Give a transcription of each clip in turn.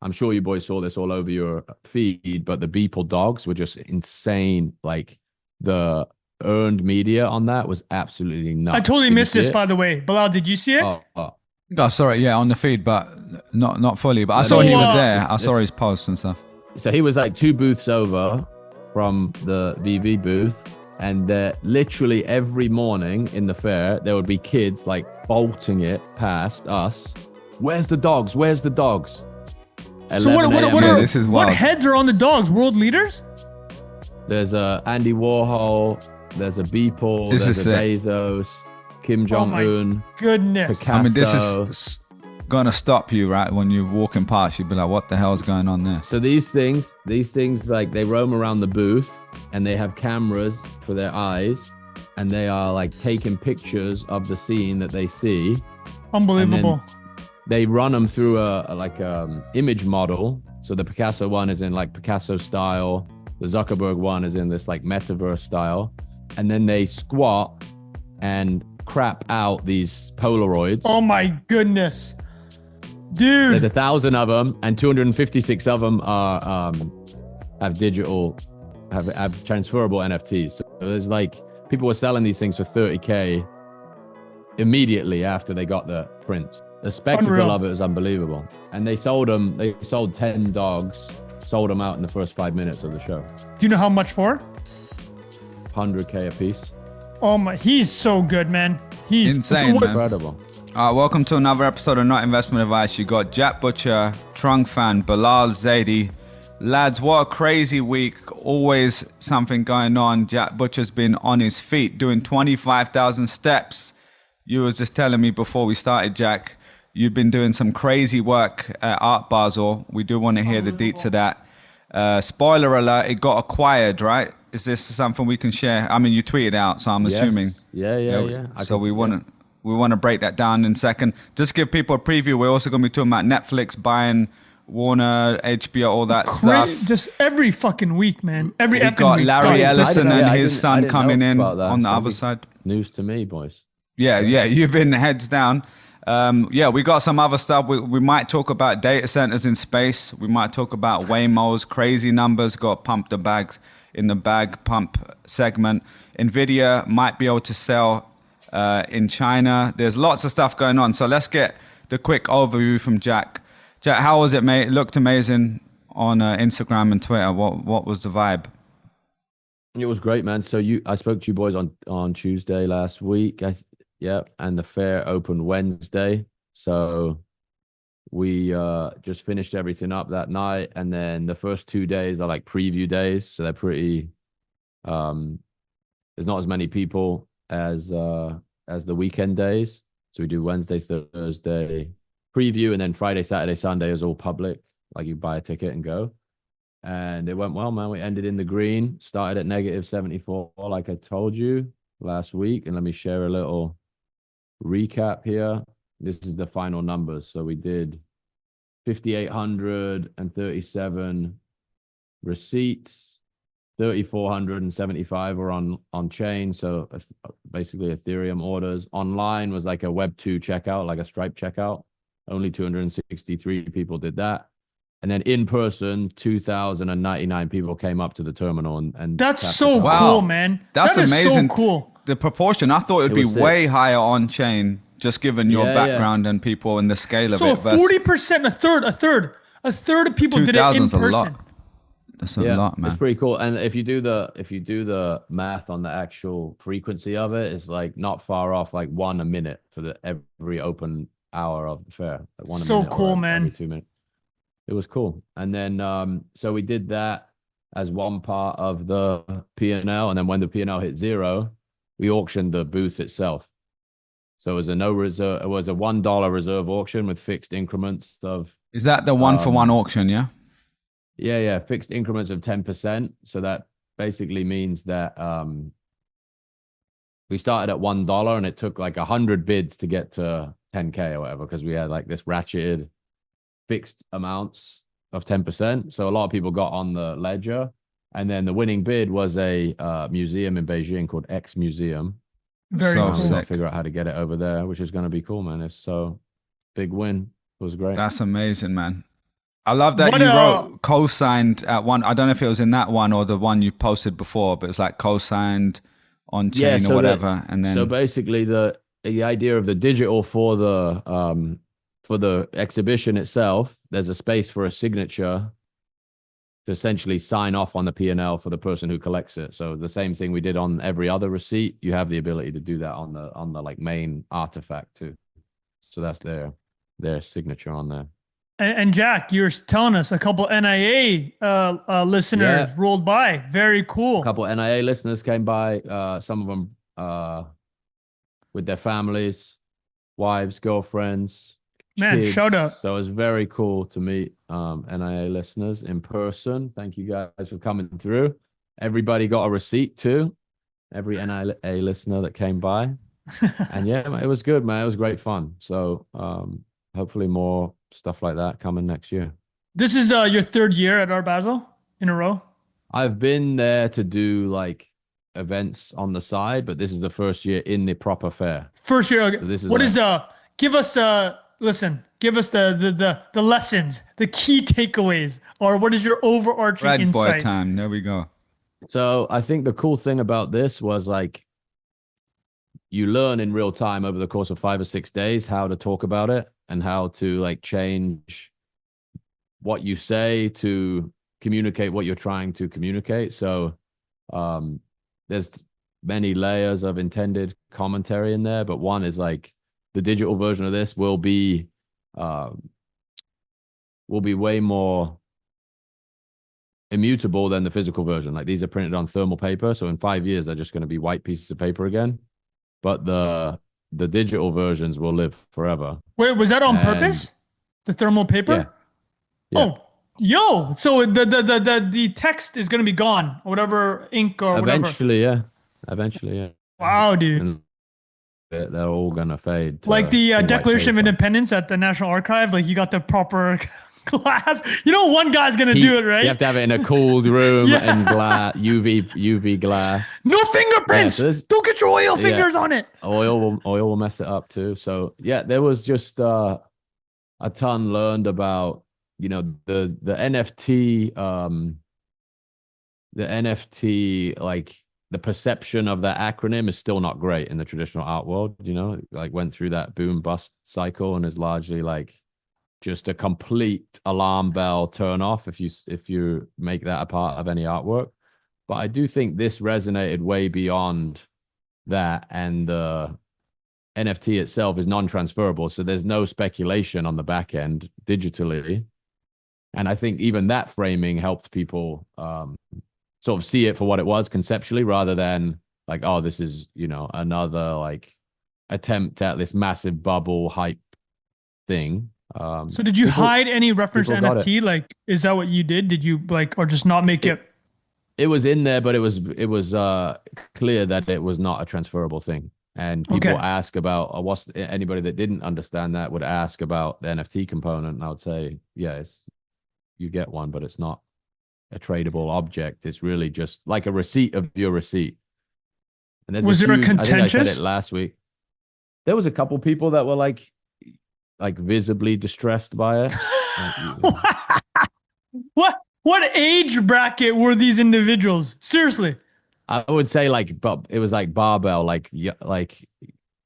I'm sure you boys saw this all over your feed, but the Beeple dogs were just insane. Like the earned media on that was absolutely I nuts. totally Did you missed see this, it? by the way. Bilal, did you see it? Oh, Oh, sorry, yeah, on the feed, but not fully. But I let saw me he So, was just there. I saw this. his posts and stuff. So he was like two booths over from the VV booth, and literally every morning in the fair there would be kids like bolting it past us. Where's the dogs? Where's the dogs? so what, 11 what, a.m. what Yeah, are, this is what wild. heads are on the dogs? World leaders? There's a Andy Warhol. There's a Beeple. This There's is a sick. Bezos. Kim Oh Jong my Un. goodness. Picasso. I mean, this is gonna stop you, right? When you're walking past, you'd be like, "What the hell's going on there?" So these things, like they roam around the booth, and they have cameras for their eyes, and they are like taking pictures of the scene that they see. Unbelievable. They run them through a image model. So the Picasso one is in like Picasso style. The Zuckerberg one is in this like metaverse style, and then they squat and crap out these Polaroids. Oh my goodness. Dude. There's 1,000 of them, and 256 of them are have digital, have transferable NFTs. So there's like people were selling these things for 30K immediately after they got the prints. The spectacle Unreal. of it was unbelievable, and they sold them. They sold 10 dogs, sold them out in the first 5 minutes of the show. Do you know how much for? 100K a piece. Oh my, he's so good, man. He's Insane, so man. Incredible. Welcome to another episode of Not Investment Advice. You got Jack Butcher, Trung Phan, Bilal Zaidi. Lads, what a crazy week. Always something going on. Jack Butcher's been on his feet doing 25,000 steps. You was just telling me before we started, Jack, you've been doing some crazy work at Art Basel. We do want to hear the deets of that. Spoiler alert, it got acquired, right? Is this something we can share? I mean, you tweeted out, so I'm assuming. Yeah. So we want to break that down in a second. Just give people a preview. We're also going to be talking about Netflix buying Warner, HBO, all that stuff. Just every fucking week, man. Every We've got week. Larry God, Ellison and his I son didn't coming know in about that. on the So other side. News to me, boys. Yeah, you've been heads down. We got some other stuff. We might talk about data centers in space. We might talk about Waymo's crazy numbers, got pump the bags in the bag pump segment. NVIDIA might be able to sell in China. There's lots of stuff going on. So let's get the quick overview from Jack. Jack, how was it, mate? It looked amazing on Instagram and Twitter. What was the vibe? It was great, man. So I spoke to you boys on Tuesday last week. Yeah, and the fair opened Wednesday. So we just finished everything up that night, and then the first 2 days are like preview days, so they're pretty. There's not as many people as the weekend days. So we do Wednesday, Thursday preview, and then Friday, Saturday, Sunday is all public. Like you buy a ticket and go. And it went well, man. We ended in the green, started at negative 74, like I told you last week. And let me share a little recap here. This is the final numbers. So we did 5,837 receipts, 3,475 were on chain. So basically Ethereum orders. Online was like a Web2 checkout, like a Stripe checkout. Only 263 people did that. And then in person, 2,099 people came up to the terminal and That's tapped so the card. cool, man. That's That is amazing. so cool. The proportion, I thought it'd be was sick. way higher on chain, just given your Yeah, background and people and the scale of So it. versus 40%, a third of people did it in 2,000's a person. lot. That's a lot, man. It's pretty cool. And if you do the math on the actual frequency of it, it's like not far off, like one a minute for every open hour of the fair. Like one a So minute cool, or man. every 2 minutes. It was cool. And then so we did that as one part of the P&L, and then when the P&L hit zero, we auctioned the booth itself. So it was a no reserve. It was a $1 reserve auction with fixed increments of. Is that the one for one auction? Yeah. Yeah, fixed increments of 10%. So that basically means that we started at $1, and it took like 100 bids to get to 10K or whatever, because we had like this ratcheted fixed amounts of 10%. So a lot of people got on the ledger, and then the winning bid was a museum in Beijing called X Museum. Very So cool. We'll sick. figure out how to get it over there, which is going to be cool, man. It's so big win. It was great. That's amazing, man. I love that What you wrote co-signed at one. I don't know if it was in that one or the one you posted before, but it's like co-signed on Yeah, chain or whatever. And so then basically the idea of the digital for the exhibition itself, there's a space for a signature to essentially sign off on the P&L for the person who collects it. So the same thing we did on every other receipt, you have the ability to do that on the like main artifact too. So that's their signature on there. And Jack, you're telling us a couple NIA listeners Yeah, rolled by. Very a cool. couple NIA listeners came by. Some of them with their families, wives, girlfriends, Man, shout kids. out. So it was very cool to meet NIA listeners in person. Thank you guys for coming through. Everybody got a receipt too. Every NIA listener that came by. And yeah, it was good, man. It was great fun. So hopefully more stuff like that coming next year. This is your third year at Art Basel in a row. I've been there to do like events on the side, but this is the first year in the proper fair. First year. Okay. So this is What like, is give us listen, give us the lessons, the key takeaways, or what is your overarching red boy insight? time. There we go. so I think the cool thing about this was like you learn in real time over the course of 5 or 6 days how to talk about it and how to like change what you say to communicate what you're trying to communicate. So there's many layers of intended commentary in there, but one is like the digital version of this will be way more immutable than the physical version. Like these are printed on thermal paper, so in 5 years they're just going to be white pieces of paper again. But the digital versions will live forever. Wait, was that on And purpose? The thermal paper? yeah, yeah. Oh, yo! So the text is gonna be gone, or whatever ink or whatever. Eventually, yeah. Wow, dude! And they're all gonna fade. Like the to white Declaration of paper. Independence at the National Archive, like you got the proper glass. You know, one guy's gonna do it, right? You have to have it in a cooled room Yeah. and glass, UV glass. No fingerprints. Yeah, so Don't get your oil fingers on it. Oil will mess it up too. So yeah, there was just a ton learned about, you know, the NFT like the perception of that acronym is still not great in the traditional art world. You know, like went through that boom bust cycle and is largely like just a complete alarm bell turn off if you make that a part of any artwork. But I do think this resonated way beyond that, and the NFT itself is non-transferable, so there's no speculation on the back end digitally. And I think even that framing helped people sort of see it for what it was conceptually, rather than like, oh, this is, you know, another like attempt at this massive bubble hype thing. So did you hide any reference to people got NFT? Like, is that what you did? Did you like, or just not make it? It was in there, but it was clear that it was not a transferable thing. And people Okay. ask about what's anybody that didn't understand that would ask about the NFT component, and I would say, yes, you get one, but it's not a tradable object. It's really just like a receipt of your receipt. And there's Was there a I think I said contentious? it last week. There was a couple people that were like visibly distressed by it. What age bracket were these individuals? Seriously. I would say like, but it was like barbell, like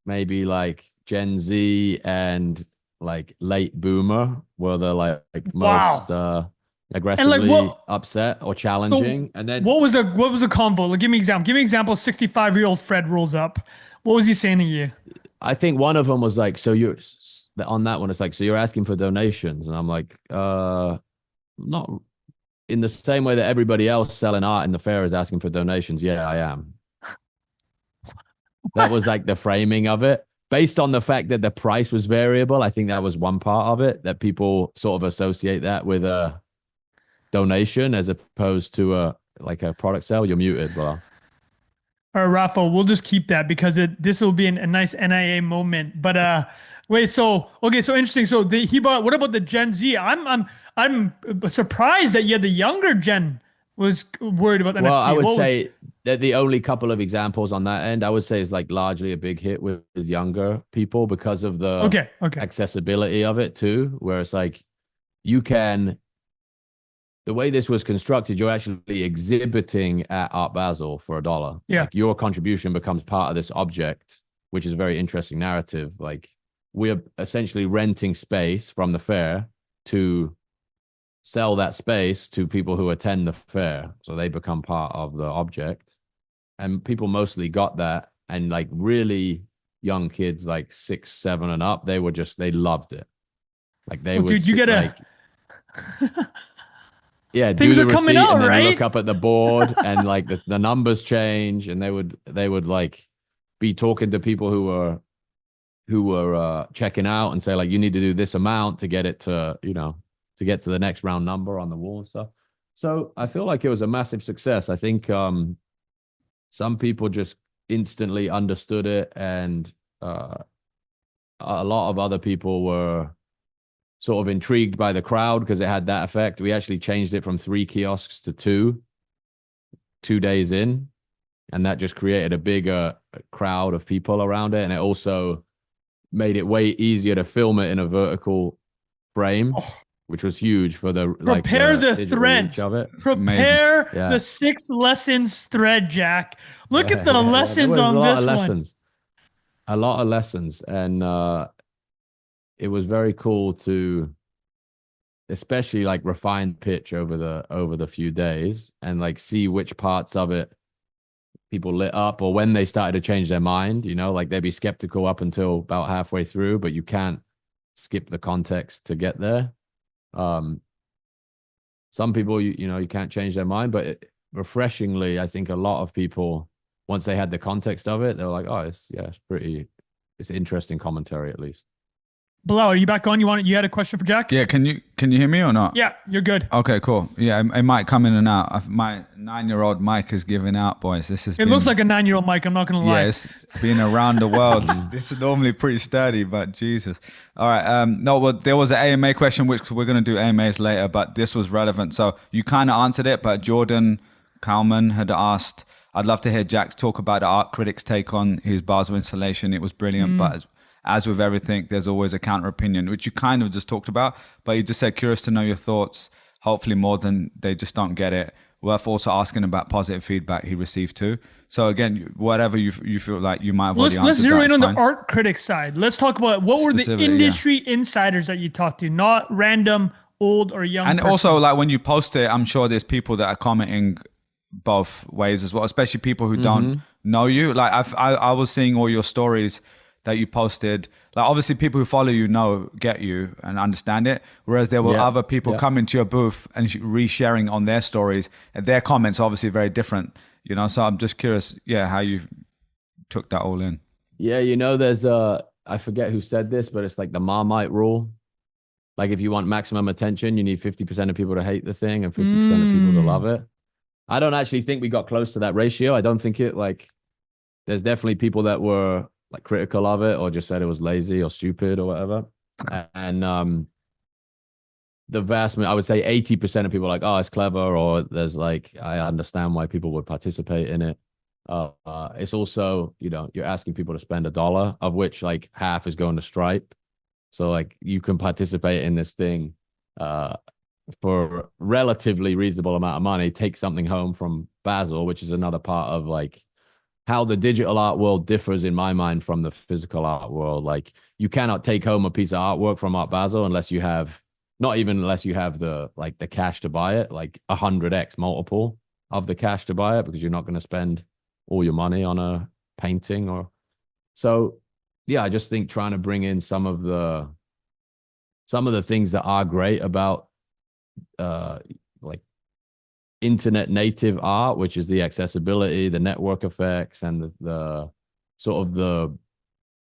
maybe like Gen Z and like late boomer were the like most Wow. And aggressively like what? upset or So challenging. And then what was the convo? Like, give me an example. Give me an example. 65-year-old Fred rolls up. What was he saying to you? I think one of them was like, so you're on that one. It's like, so you're asking for donations, and I'm like, not in the same way that everybody else selling art in the fair is asking for donations. Yeah, I am. That was like the framing of it. Based on the fact that the price was variable, I think that was one part of it, that people sort of associate that with a donation as opposed to a product sale. You're muted, bro. All right, Rafa, we'll just keep that because this will be a nice NIA moment. But wait, so interesting. So he bought. What about the Gen Z? I'm surprised that the younger gen was worried about NFT. Well, I would say that the only couple of examples on that end, I would say, is like largely a big hit with younger people because of the okay. accessibility of it too, where it's like you can the way this was constructed, you're actually exhibiting at Art Basel for $1. Yeah. Like your contribution becomes part of this object, which is a very interesting narrative. Like we're essentially renting space from the fair to sell that space to people who attend the fair. So they become part of the object. And people mostly got that. And like really young kids, like 6, 7 and up, they loved it. Like they would dude, you gotta. yeah, do Things the are coming receipt out, and then right? look up at the board and like the numbers change and they would like be talking to people who were checking out and say like you need to do this amount to get it to, to get to the next round number on the wall and stuff. So I feel like it was a massive success. I think some people just instantly understood it and a lot of other people were sort of intrigued by the crowd because it had that effect. We actually changed it from 3 kiosks to 2 days in, and that just created a bigger crowd of people around it. And it also made it way easier to film it in a vertical frame, which was huge for the prepare the the threads of it. Prepare the 6 lessons thread, Jack. Look at the lessons on this one. A lot of lessons, and it was very cool to especially like refine pitch over the few days and like see which parts of it people lit up or when they started to change their mind, like they'd be skeptical up until about halfway through, but you can't skip the context to get there. Some people, you can't change their mind, but refreshingly, I think a lot of people, once they had the context of it, they're like, oh, it's interesting commentary at least. Bilal, are you back on? You had a question for Jack? Yeah, can you hear me or not? Yeah, you're good. Okay, cool. Yeah, it might come in and out. My 9-year-old mic is giving out, boys. It looks like a 9-year-old mic. I'm not gonna lie. Yeah, it's been around the world. This is normally pretty sturdy, but Jesus. All right. No, well, there was an AMA question, which we're gonna do AMAs later, but this was relevant. So you kind of answered it, but Jordan Kalman had asked, I'd love to hear Jack talk about the art critic's take on his Basel installation. It was brilliant, but as with everything, there's always a counter opinion, which you kind of just talked about, but you just said curious to know your thoughts, hopefully more than they just don't get it. Worth also asking about positive feedback he received too. So again, whatever you feel like you might have already answered. Let's zero in on the art critic side. Let's talk about what were the industry insiders that you talked to, not random old or young And person. also like when you post it, I'm sure there's people that are commenting both ways as well, especially people who don't know you. Like I was seeing all your stories that you posted, like obviously people who follow you get you and understand it, whereas there were other people coming to your booth and resharing on their stories, and their comments are obviously very different, so I'm just curious how you took that all in. There's I forget who said this, but it's like the Marmite rule. Like if you want maximum attention, you need 50% of people to hate the thing and 50% of people to love it. I don't actually think we got close to that ratio. I don't think there's definitely people that were like critical of it or just said it was lazy or stupid or whatever. And the I would say 80% of people are like, oh, it's clever, or there's like, I understand why people would participate in it. It's also, you're asking people to spend $1, of which like half is going to Stripe. So like you can participate in this thing for a relatively reasonable amount of money, take something home from Basel, which is another part of like how the digital art world differs in my mind from the physical art world. Like you cannot take home a piece of artwork from Art Basel unless you have the like the cash to buy it, like 100x multiple of the cash to buy it, because you're not going to spend all your money on a painting or so. Yeah, I just think trying to bring in some of the things that are great about like internet native art, which is the accessibility, the network effects, and the sort of the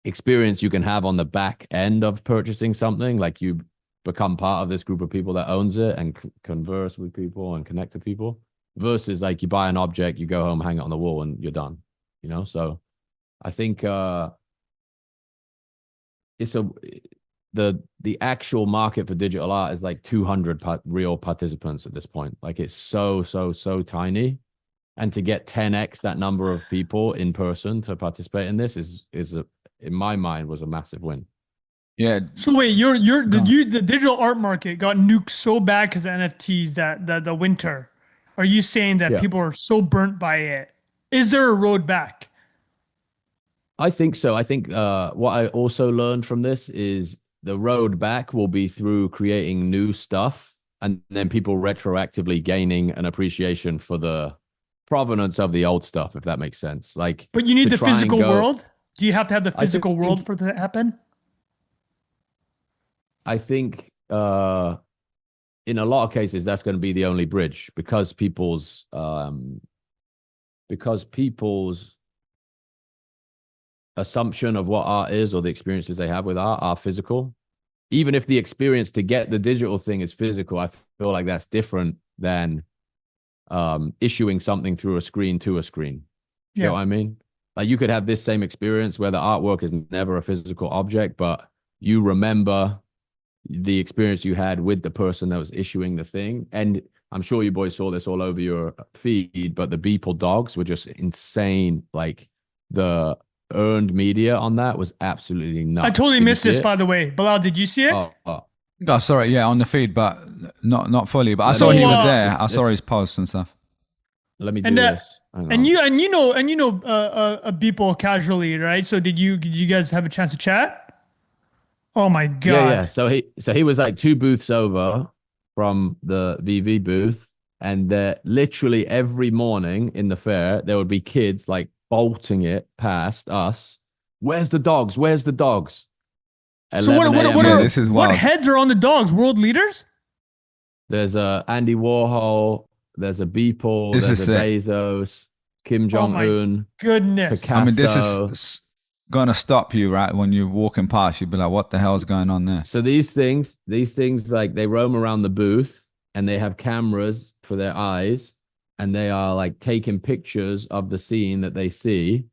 experience you can have on the back end of purchasing something. Like you become part of this group of people that owns it and converse with people and connect to people, versus like you buy an object, you go home, hang it on the wall, and you're done. So I think the actual market for digital art is like 200 real participants at this point. Like it's so tiny, and to get 10x that number of people in person to participate in this is in my mind was a massive win. Yeah. So wait, the digital art market got nuked so bad because of NFTs that the winter. Are you saying that Yeah, people are so burnt by it? Is there a road back? I think so. I think what I also learned from this is the road back will be through creating new stuff and then people retroactively gaining an appreciation for the provenance of the old stuff, if that makes sense. Like But you need to the try and physical go, world. Do you have to have the I physical world think, for that to happen? I think in a lot of cases that's going to be the only bridge because people's assumption of what art is or the experiences they have with art are physical. Even if the experience to get the digital thing is physical, I feel like that's different than issuing something through a screen to a screen. You know Yeah. what I mean? Like you could have this same experience where the artwork is never a physical object, but you remember the experience you had with the person that was issuing the thing. And I'm sure you boys saw this all over your feed, but the Beeple dogs were just insane. Like the earned media on that was absolutely I nuts. totally Did you missed see this, it? by the way. Bilal, did you see it? Oh, Oh, sorry. Yeah, on the feed, but not fully. But I let saw me he So, was do there. I saw this. his posts and stuff. Let me and do this. Hang and on. you know Beeple casually, right? So did you guys have a chance to chat? Oh my Yeah, yeah. God. So he was like two booths over from the VV booth, and literally every morning in the fair there would be kids like bolting it past us. Where's the dogs? Where's the dogs? So 11 a.m. Yeah, on this is what wild. heads are on the dogs? World leaders? there's a Andy Warhol, there's a Beeple, This there's is a sick. Bezos, Kim Oh Jong my Un, goodness. I mean, this is Picasso. gonna stop you, right? When you're walking past, you'd be like, "What the hell is going on there?" So these things, like they roam around the booth and they have cameras for their eyes and they are like taking pictures of the scene that they see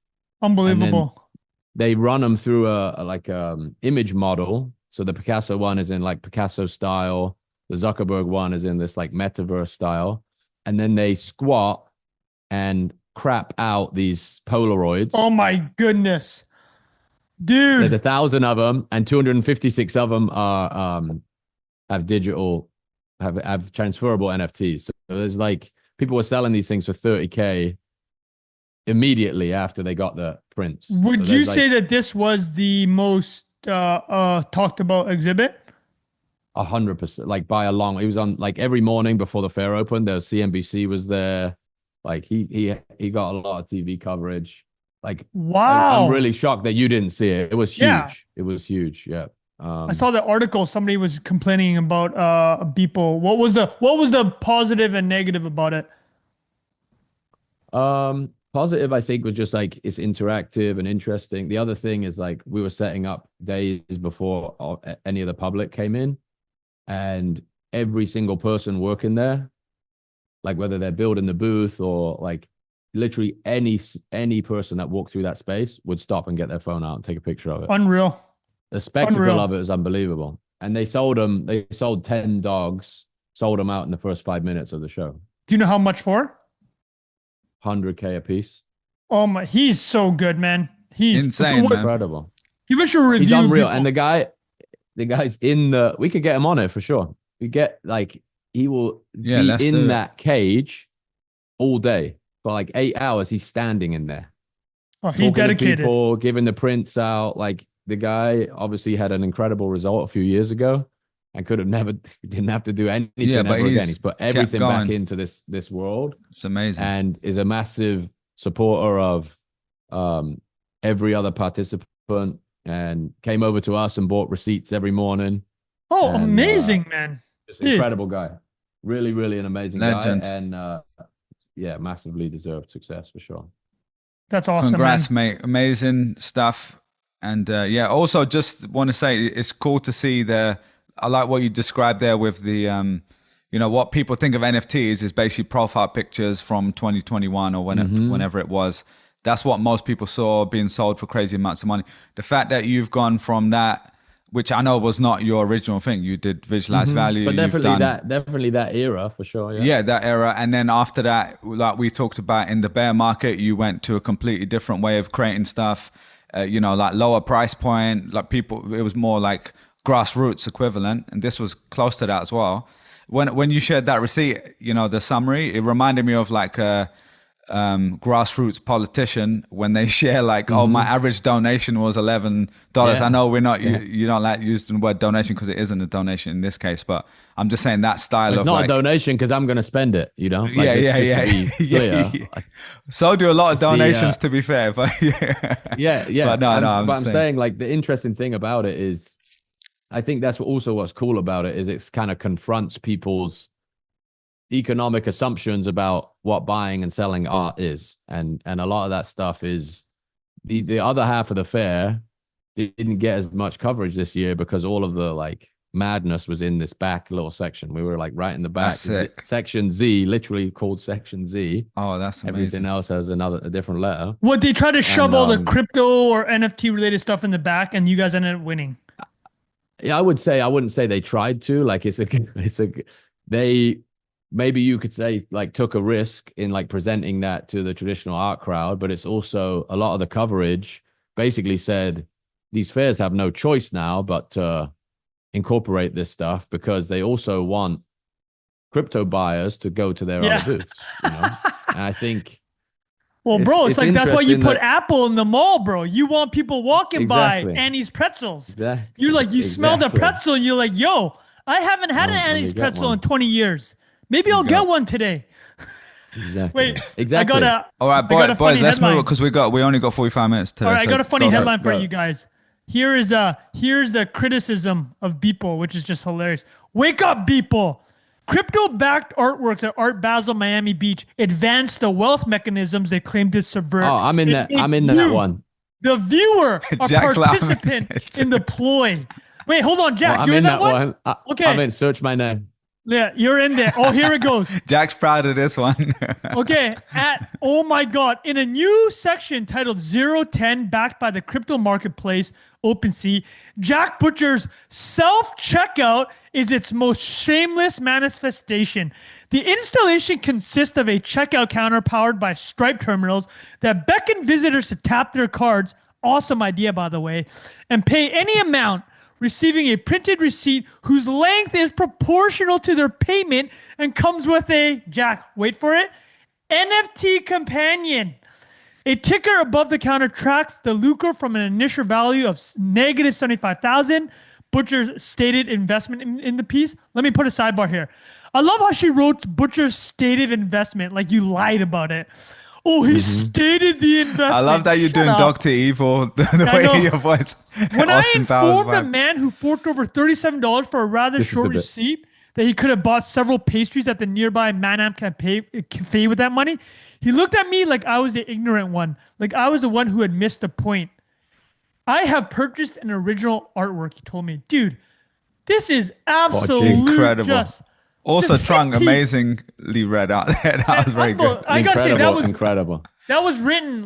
and then Unbelievable. they run them through a image model. So the Picasso one is in like Picasso style, the Zuckerberg one is in this like metaverse style, and then they squat and crap out these Oh Polaroids. my goodness. There's Dude. 1,000 of them, and 256 of them are have have transferable NFTs. So there's like people were selling these things for 30K immediately after they got the prints. So Would you there's say like that this was the most talked about exhibit? 100%, like by a long. He was on like every morning before the fair opened. There was CNBC was there. Like he got a lot of TV coverage. Like I'm Wow. really shocked that you didn't see it. It was Yeah. huge. It was huge. Yeah. I saw the article. Somebody was complaining about Beeple. What was the positive and negative about it? Positive, I think, was just like it's interactive and interesting. The other thing is like we were setting up days before any of the public came in, and every single person working there, like whether they're building the booth or like literally any person that walked through that space would stop and get their phone out and take a picture of it. Unreal. The spectacle Unreal. of it was unbelievable. And they sold them. They sold 10 dogs, sold them out in the first 5 minutes of the show. Do you know how much for? 100K a piece. Oh my, he's so good, man. He's so Insane, what? man. Incredible. Give us your He's review, unreal. Beeple. And the guy's we could get him on it for sure. We get like, he will Yeah, be let's do in it. that cage all day for like 8 hours. He's standing in there, Oh, he's talking to dedicated. people, giving the prints out. Like the guy obviously had an incredible result a few years ago and could have never, didn't have to do anything Yeah, but ever again. he's He's put kept everything back going. into this world It's amazing. and is a massive supporter of every other participant and came over to us and bought receipts every morning. Oh, And amazing, man. just Dude. incredible guy. Really, really an amazing Legend. guy. And yeah, massively deserved success for sure. That's awesome, Congrats, man. mate. Amazing stuff. And yeah, also just want to say it's cool to see I like what you described there with the, what people think of NFTs is basically profile pictures from 2021 or whenever it was. That's what most people saw being sold for crazy amounts of money. The fact that you've gone from that, which I know was not your original thing. You did visualize value. But You've done, definitely that era for sure. Yeah. yeah, that era. And then after that, like we talked about in the bear market, you went to a completely different way of creating stuff. like lower price point, like people, it was more like grassroots equivalent. And this was close to that as well. When you shared that receipt, the summary, it reminded me of like a grassroots politician when they share like, oh, my average donation was $11. I know we're not, you don't like using the word donation because it isn't a donation in this case, but I'm just saying that style it's of not like, a donation because I'm going to spend it, Like, yeah. So do a lot of donations, to be fair, but yeah. But I'm saying like the interesting thing about it is, I think that's also what's cool about it is it kind of confronts people's economic assumptions about what buying and selling art is, and a lot of that stuff is the other half of the fair didn't get as much coverage this year because all of the like madness was in this back little section. We were like right in the back, section Z, literally called section Z. Oh, that's amazing. Everything else has a different letter. What, they try to shove all the crypto or NFT related stuff in the back, and you guys ended up winning? Yeah, I wouldn't say they tried to. Like they maybe you could say like took a risk in like presenting that to the traditional art crowd, but it's also a lot of the coverage basically said these fairs have no choice now but to incorporate this stuff because they also want crypto buyers to go to their other booths. And I think. Well, bro, it's like that's why you put Apple in the mall, bro. You want people walking by Annie's Pretzels. Exactly. You're like, you smell the pretzel, and you're like, yo, I haven't had an Annie's pretzel in 20 years. Maybe I'll get one today. Exactly. Wait, exactly. All right, boys, let's move because we only got 45 minutes today. All right, I got a funny headline for you guys. Here's the criticism of Beeple, which is just hilarious. Wake up, Beeple. Crypto-backed artworks at Art Basel Miami Beach advance the wealth mechanisms they claim to subvert. Oh, I'm in that one. The viewer, a participant in the ploy. Wait, hold on, Jack. Well, you're in that one? Okay. I'm in. Search my name. Yeah, you're in there. Oh, here it goes. Jack's proud of this one. Okay, oh my God, in a new section titled 010, backed by the crypto marketplace OpenSea, Jack Butcher's self-checkout is its most shameless manifestation. The installation consists of a checkout counter powered by Stripe terminals that beckon visitors to tap their cards. Awesome idea, by the way, and pay any amount, receiving a printed receipt whose length is proportional to their payment and comes with a, Jack, wait for it, NFT companion. A ticker above the counter tracks the lucre from an initial value of negative 75,000. Butcher's stated investment in the piece. Let me put a sidebar here. I love how she wrote Butcher's stated investment like you lied about it. Oh, he stated the investment. I love that you're doing Dr. Evil the way your voice. When I informed a man who forked over $37 for a rather short receipt that he could have bought several pastries at the nearby Manam cafe with that money, he looked at me like I was the ignorant one, like I was the one who had missed the point. I have purchased an original artwork, he told me. Dude, this is absolutely incredible. Also, Trung amazingly read out there. That was very good. I gotta say that was incredible. That was written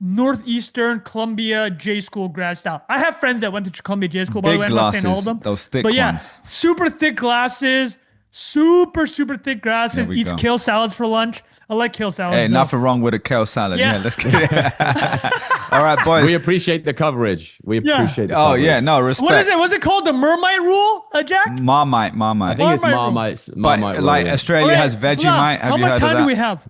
Northeastern Columbia J School grad style. I have friends that went to Columbia J School. By the way, I'm not saying all of them. Those thick ones. Super thick glasses. Super thick glasses. Eats kale salads for lunch. I like kale salads. Hey, nothing wrong with a kale salad. Yeah, let's get it. All right, boys. We appreciate the coverage. We appreciate the coverage. Oh, yeah, no, respect. What is it? Was it called the Mermaid Rule, Jack? Marmite. I think it's Marmite. But like Australia has Vegemite. How much time do we have?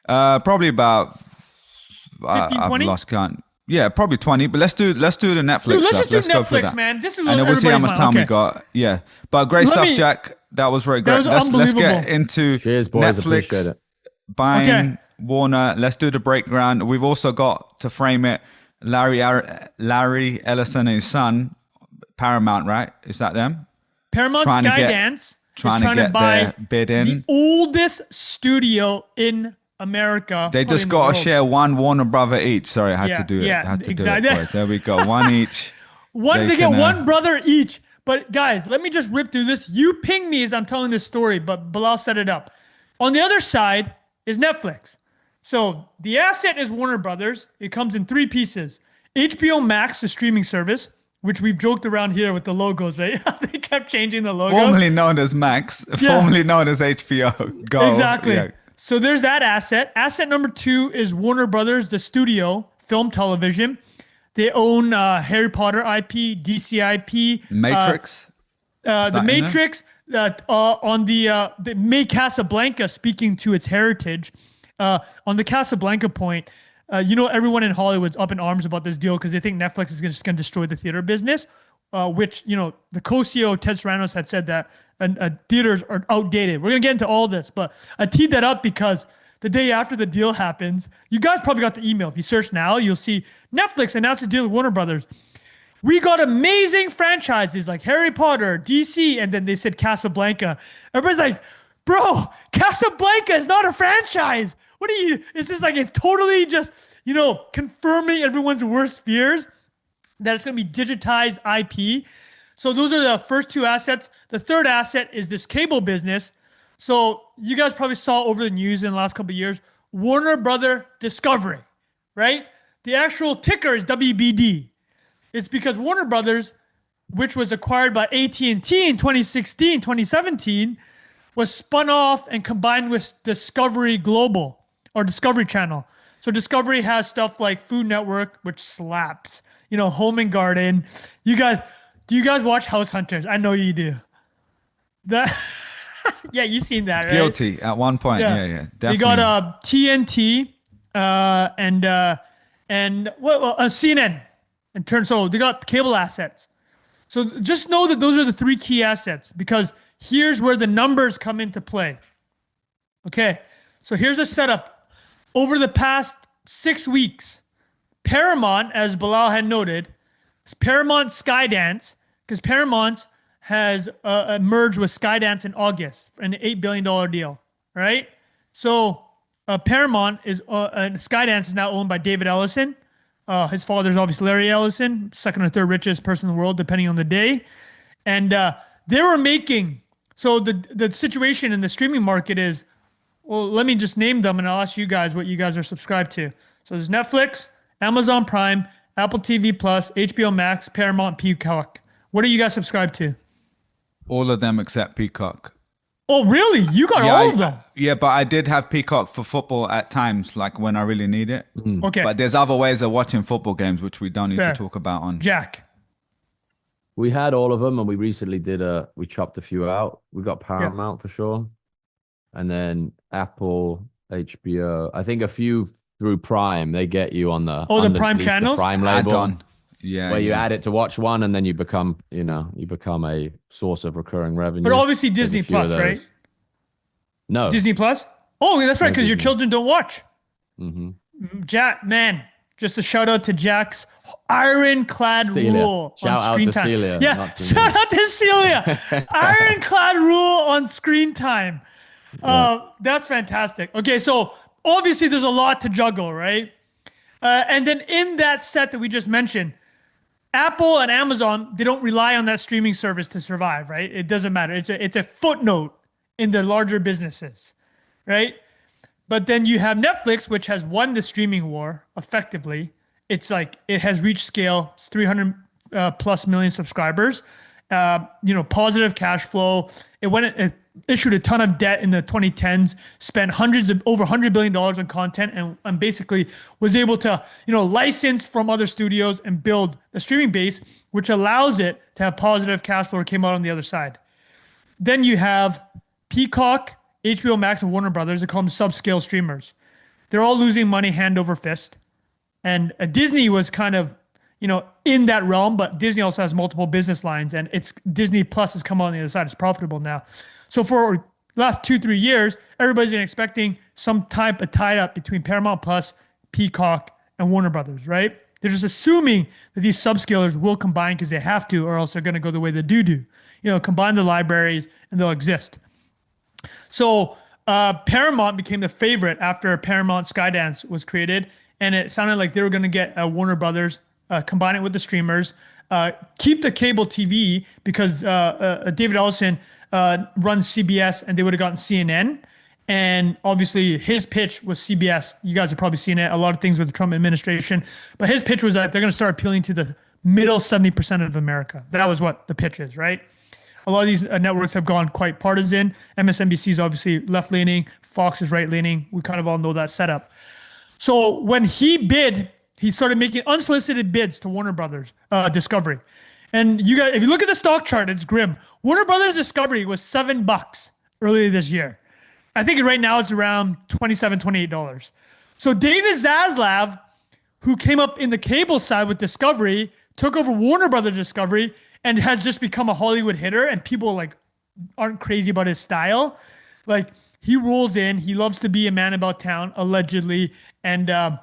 Probably about 15, 20? I've lost count. Yeah, probably 20. But let's do the Netflix Dude, let's stuff. Just do Netflix, man. This is and then we'll see how much time we got. Yeah, but great stuff, Jack. That was very great. Let's get into Netflix buying Warner. Let's do the breakdown. We've also got, to frame it, Larry Ellison and his son, Paramount, right? Is that them? Paramount Skydance trying to get their bid in. The oldest studio in America. They just got to share one Warner brother each. Sorry, I had to do it. I had to do it. Boys. There we go. One each. They get one brother each. But guys, let me just rip through this. You ping me as I'm telling this story, but Bilal set it up. On the other side is Netflix. So the asset is Warner Brothers. It comes in 3 pieces. HBO Max, the streaming service, which we've joked around here with the logos, right? They kept changing the logo. Formerly known as Max, formerly known as HBO Go. Exactly. Yeah. So there's that asset. Asset number 2 is Warner Brothers, the studio, film, television. They own Harry Potter IP, DC IP, Matrix. The Matrix. On the May Casablanca, speaking to its heritage, on the Casablanca point, everyone in Hollywood's up in arms about this deal because they think Netflix is just going to destroy the theater business. Which the co-CEO Ted Sarandos had said that theaters are outdated. We're gonna get into all this, but I teed that up because the day after the deal happens, you guys probably got the email. If you search now, you'll see Netflix announced a deal with Warner Brothers. We got amazing franchises like Harry Potter, DC, and then they said Casablanca. Everybody's like, bro, Casablanca is not a franchise. What are you? It's just like it's totally just confirming everyone's worst fears. That it's going to be digitized IP. So those are the first two assets. The third asset is this cable business. So you guys probably saw over the news in the last couple of years, Warner Brother Discovery, right? The actual ticker is WBD. It's because Warner Brothers, which was acquired by AT&T in 2016, 2017, was spun off and combined with Discovery Global or Discovery Channel. So Discovery has stuff like Food Network, which slaps. Home and Garden. Do you guys watch House Hunters? I know you do. Yeah, you've seen that, right? Guilty at one point. Yeah, definitely. You got TNT and CNN. So they got cable assets. So just know that those are the three key assets because here's where the numbers come into play. Okay, so here's a setup. Over the past 6 weeks, Paramount, as Bilal had noted, Paramount Skydance, because Paramount has merged with Skydance in August for an $8 billion deal, right? So Paramount is, Skydance is now owned by David Ellison. His father's obviously Larry Ellison, second or third richest person in the world, depending on the day. And they were making, so the situation in the streaming market is, well, let me just name them and I'll ask you guys what you guys are subscribed to. So there's Netflix, Amazon Prime, Apple TV Plus, HBO Max, Paramount, Peacock. What are you guys subscribed to? All of them except Peacock. Oh, really? You got all of them? Yeah, but I did have Peacock for football at times, like when I really need it. Okay. But there's other ways of watching football games, which we don't need to talk about on. Jack. We had all of them, and we recently we chopped a few out. We got Paramount for sure. And then Apple, HBO. I think a few through Prime, they get you on the Prime channels, the Prime label, on. Where you add it to watch one, and then you become a source of recurring revenue. But obviously Disney Plus, right? No, Disney Plus. Oh, that's right, because your children don't watch. Mm-hmm. Jack, man, just a shout out to Jack's ironclad rule on screen time. Celia, yeah, shout out to Celia. Ironclad rule on screen time. That's fantastic. Okay, so obviously there's a lot to juggle, right? And then in that set that we just mentioned, Apple and Amazon, they don't rely on that streaming service to survive, right? It doesn't matter. It's a footnote in their larger businesses, right? But then you have Netflix, which has won the streaming war effectively. It's like it has reached scale. It's 300 plus million subscribers. Positive cash flow. It issued a ton of debt in the 2010s, spent over $100 billion on content, and basically was able to, license from other studios and build a streaming base, which allows it to have positive cash flow. Or came out on the other side. Then you have Peacock, HBO Max, and Warner Brothers. They call them subscale streamers. They're all losing money hand over fist. And Disney was kind of, in that realm, but Disney also has multiple business lines, and it's Disney Plus has come on the other side. It's profitable now. So for the last 2-3 years, everybody's been expecting some type of tie up between Paramount Plus, Peacock, and Warner Brothers, right? They're just assuming that these subscalers will combine because they have to, or else they're going to go the way they do. Combine the libraries and they'll exist. So Paramount became the favorite after Paramount Skydance was created, and it sounded like they were going to get Warner Brothers, combine it with the streamers, keep the cable TV because David Ellison runs CBS, and they would have gotten CNN. And obviously his pitch was CBS. You guys have probably seen it, a lot of things with the Trump administration. But his pitch was that they're going to start appealing to the middle 70% of America. That was what the pitch is, right? A lot of these networks have gone quite partisan. MSNBC is obviously left-leaning. Fox is right-leaning. We kind of all know that setup. So when he bid he started making unsolicited bids to Warner Brothers Discovery. And you guys, if you look at the stock chart, it's grim. Warner Brothers Discovery was $7 earlier this year. I think right now it's around $27, $28. So David Zaslav, who came up in the cable side with Discovery, took over Warner Brothers Discovery and has just become a Hollywood hitter, and people like aren't crazy about his style. Like, he rolls in, he loves to be a man about town, allegedly, and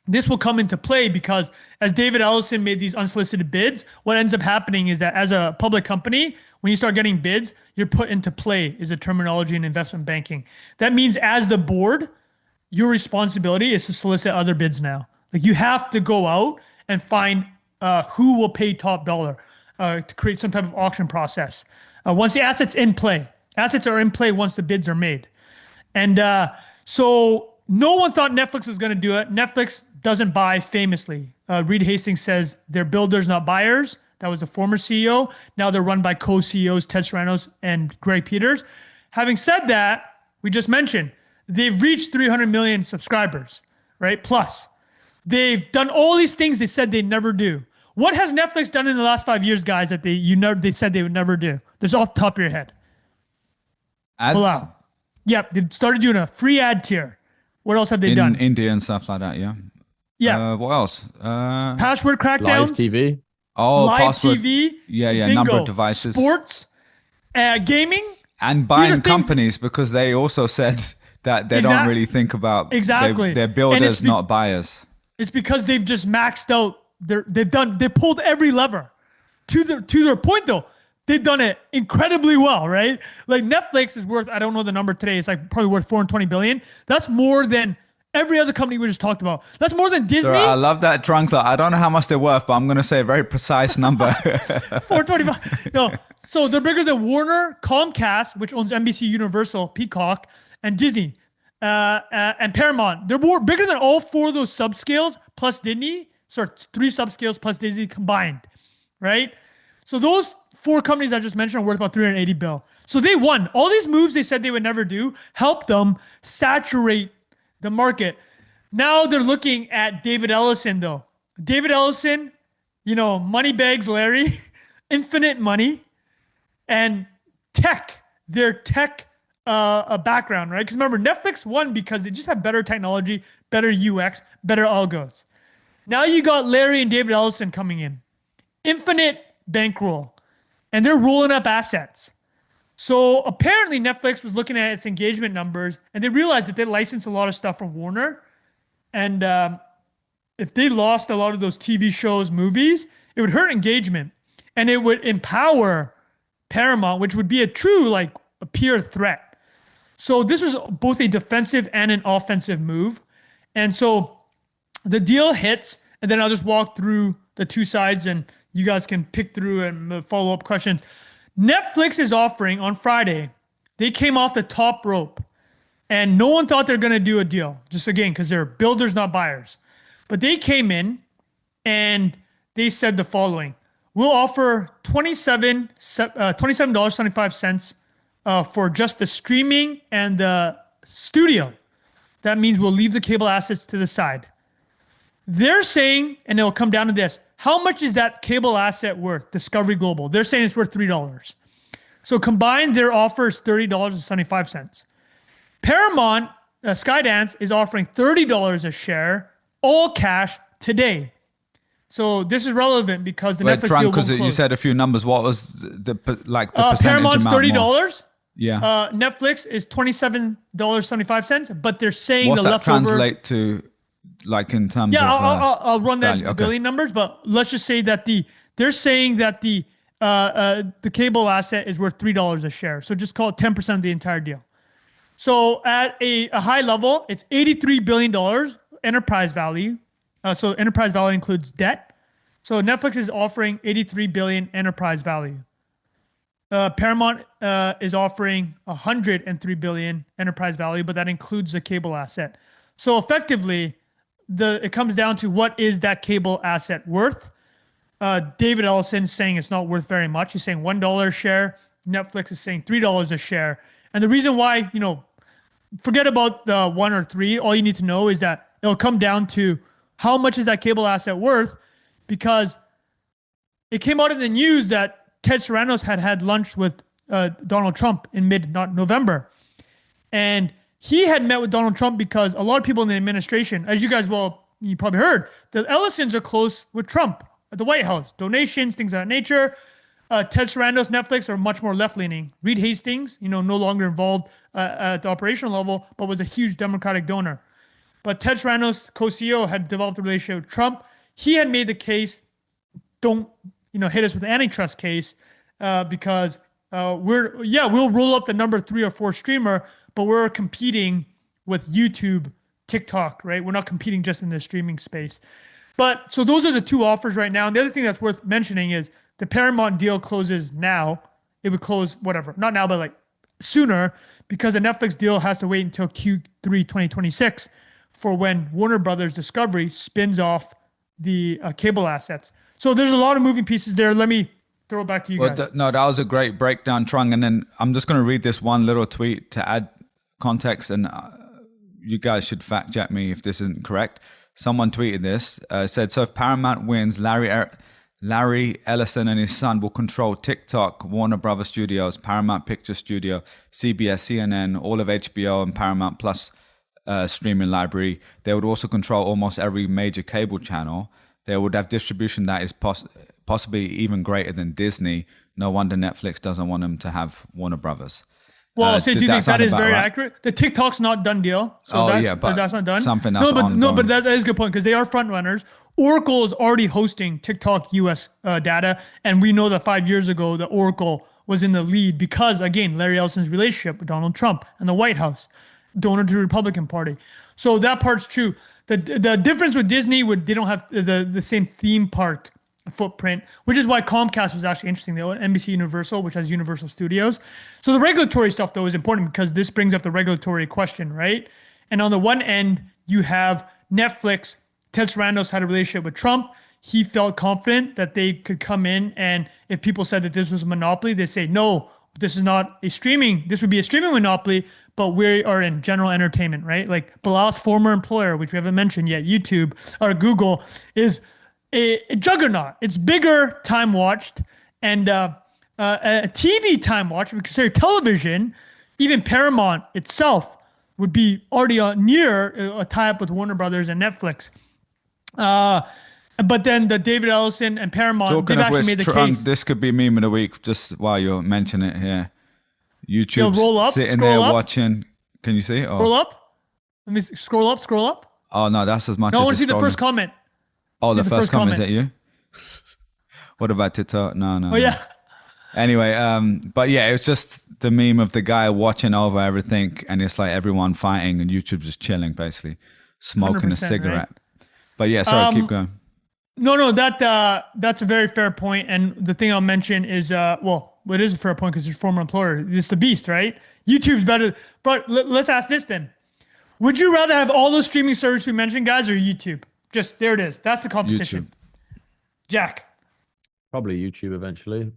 this will come into play because as David Ellison made these unsolicited bids, what ends up happening is that as a public company, when you start getting bids, you're put into play is a terminology in investment banking. That means as the board, your responsibility is to solicit other bids now. Like, you have to go out and find who will pay top dollar to create some type of auction process. Once the assets are in play once the bids are made. And so no one thought Netflix was going to do it. Netflix doesn't buy famously. Reed Hastings says they're builders, not buyers. That was the former CEO. Now they're run by co-CEOs Ted Sarandos and Greg Peters. Having said that, we just mentioned they've reached 300 million subscribers, right? Plus, they've done all these things they said they'd never do. What has Netflix done in the last 5 years, guys, that they said they would never do? There's off the top of your head. Ads? Bilal. Yep, they've started doing a free ad tier. What else have they done? In India and stuff like that, yeah. Yeah. What else? Password crackdowns. Live TV. Oh, Live password. TV. Yeah, Bingo. number of devices. Sports. Gaming. And buying companies, because they also said that they don't really think about they're builders, not buyers. It's because they've just maxed out. They pulled every lever. To their point though, they've done it incredibly well, right? Like, Netflix is worth, I don't know the number today, it's like probably worth 420 billion. That's more than every other company we just talked about. That's more than Disney. I love that Trunks. I don't know how much they're worth, but I'm going to say a very precise number. 425. No, so they're bigger than Warner, Comcast, which owns NBC Universal, Peacock, and Disney, and Paramount. They're bigger than all four of those subscales plus Disney. Sorry, three subscales plus Disney combined, right? So those four companies I just mentioned are worth about 380 bill. So they won. All these moves they said they would never do helped them saturate the market. Now they're looking at David Ellison, though. David Ellison, money bags Larry, infinite money, and tech. Their tech background, right? Because remember, Netflix won because they just have better technology, better UX, better algos. Now you got Larry and David Ellison coming in. Infinite bankroll. And they're rolling up assets. So apparently Netflix was looking at its engagement numbers and they realized that they licensed a lot of stuff from Warner. And if they lost a lot of those TV shows, movies, it would hurt engagement. And it would empower Paramount, which would be a true, a peer threat. So this was both a defensive and an offensive move. And so the deal hits, and then I'll just walk through the two sides and you guys can pick through and follow up questions. Netflix is offering on Friday. They came off the top rope and no one thought they're going to do a deal. Just again, because they're builders, not buyers. But they came in they said the following. We'll offer $27.75 for just the streaming and the studio. That means we'll leave the cable assets to the side. They're saying, and it'll come down to this, how much is that cable asset worth, Discovery Global? They're saying it's worth $3. So combined, their offer is $30.75. Paramount, Skydance, is offering $30 a share, all cash, today. So this is relevant because the Netflix deal won't close. Because you said a few numbers. What was the percentage Paramount's amount $30. More? Yeah. Netflix is $27.75, but they're saying What's the that leftover translate to, in terms of I'll run that value. billion numbers, but let's just say that they're saying that the cable asset is worth $3 a share. So just call it 10% of the entire deal. So at a high level, it's $83 billion enterprise value. So enterprise value includes debt. So Netflix is offering $83 billion enterprise value. Paramount is offering $103 billion enterprise value, but that includes the cable asset. So effectively, it comes down to what is that cable asset worth? David Ellison saying it's not worth very much. He's saying $1 a share. Netflix is saying $3 a share. And the reason why, forget about the 1 or 3. All you need to know is that it'll come down to how much is that cable asset worth? Because it came out in the news that Ted Sarandos had lunch with Donald Trump in mid-November. And he had met with Donald Trump because a lot of people in the administration, as you guys you probably heard, the Ellisons are close with Trump at the White House. Donations, things of that nature. Ted Sarandos, Netflix are much more left-leaning. Reed Hastings, no longer involved at the operational level, but was a huge Democratic donor. But Ted Sarandos, co-CEO, had developed a relationship with Trump. He had made the case, don't hit us with an antitrust case because we'll roll up the number 3 or 4 streamer, but we're competing with YouTube, TikTok, right? We're not competing just in the streaming space. But so those are the 2 offers right now. And the other thing that's worth mentioning is the Paramount deal closes now. It would close not now, but like sooner, because the Netflix deal has to wait until Q3 2026 for when Warner Brothers Discovery spins off the cable assets. So there's a lot of moving pieces there. Let me throw it back to you guys. No, that was a great breakdown, Trung. And then I'm just going to read this one little tweet to add context, and you guys should fact check me if this isn't correct. Someone tweeted this, said, so if Paramount wins, Larry Ellison and his son will control TikTok, Warner Brothers Studios, Paramount Picture Studio, CBS, CNN, all of HBO and Paramount Plus streaming library. They would also control almost every major cable channel. They would have distribution that is possibly even greater than Disney. No wonder Netflix doesn't want them to have Warner Brothers. Well, do you think that is very accurate? The TikTok's not done deal. So that's not done. Something that's ongoing. No, but that is a good point because they are front runners. Oracle is already hosting TikTok US data. And we know that 5 years ago, the Oracle was in the lead because, again, Larry Ellison's relationship with Donald Trump and the White House, donor to the Republican Party. So that part's true. The difference with Disney, they don't have the same theme park footprint, which is why Comcast was actually interesting. They own NBC Universal, which has Universal Studios. So the regulatory stuff, though, is important because this brings up the regulatory question, right? And on the one end, you have Netflix. Ted Sarandos had a relationship with Trump. He felt confident that they could come in, and if people said that this was a monopoly, they say, no, this is not a streaming. This would be a streaming monopoly, but we are in general entertainment, right? Like Bilal's former employer, which we haven't mentioned yet, YouTube or Google, is a juggernaut. It's bigger time watched and a TV time watched. We consider television, even Paramount itself would be already near a tie-up with Warner Brothers and Netflix. But then the David Ellison and Paramount, they've actually made the case. This could be meme of the week just while you're mentioning it here. YouTube sitting there watching. Can you see? Scroll up. Let me scroll up. Oh, no, that's as much as I want to see the first comment. Oh, the first comment. Is that you? What about TikTok? No. Oh, yeah. Anyway, but yeah, it was just the meme of the guy watching over everything, and it's like everyone fighting, and YouTube just chilling, basically, smoking a cigarette. Right? But yeah, sorry, keep going. No, that's a very fair point. And the thing I'll mention is, it is a fair point because your former employer, it's the beast, right? YouTube's better. But let's ask this then. Would you rather have all those streaming services we mentioned, guys, or YouTube? Just there it is. That's the competition. YouTube. Jack. Probably YouTube eventually.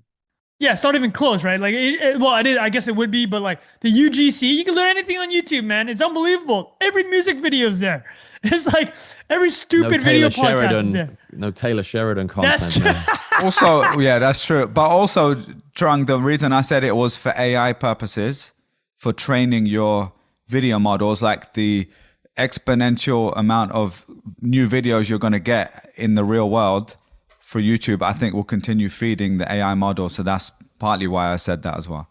Yeah, it's not even close, right? Like, I guess it would be, but like the UGC, you can learn anything on YouTube, man. It's unbelievable. Every music video is there. It's like every stupid video podcast is there. No Taylor Sheridan content. That's true. Also, yeah, that's true. But also, Trung, the reason I said it was for AI purposes, for training your video models, like the exponential amount of new videos you're going to get in the real world for YouTube, I think will continue feeding the AI model. So that's partly why I said that as well.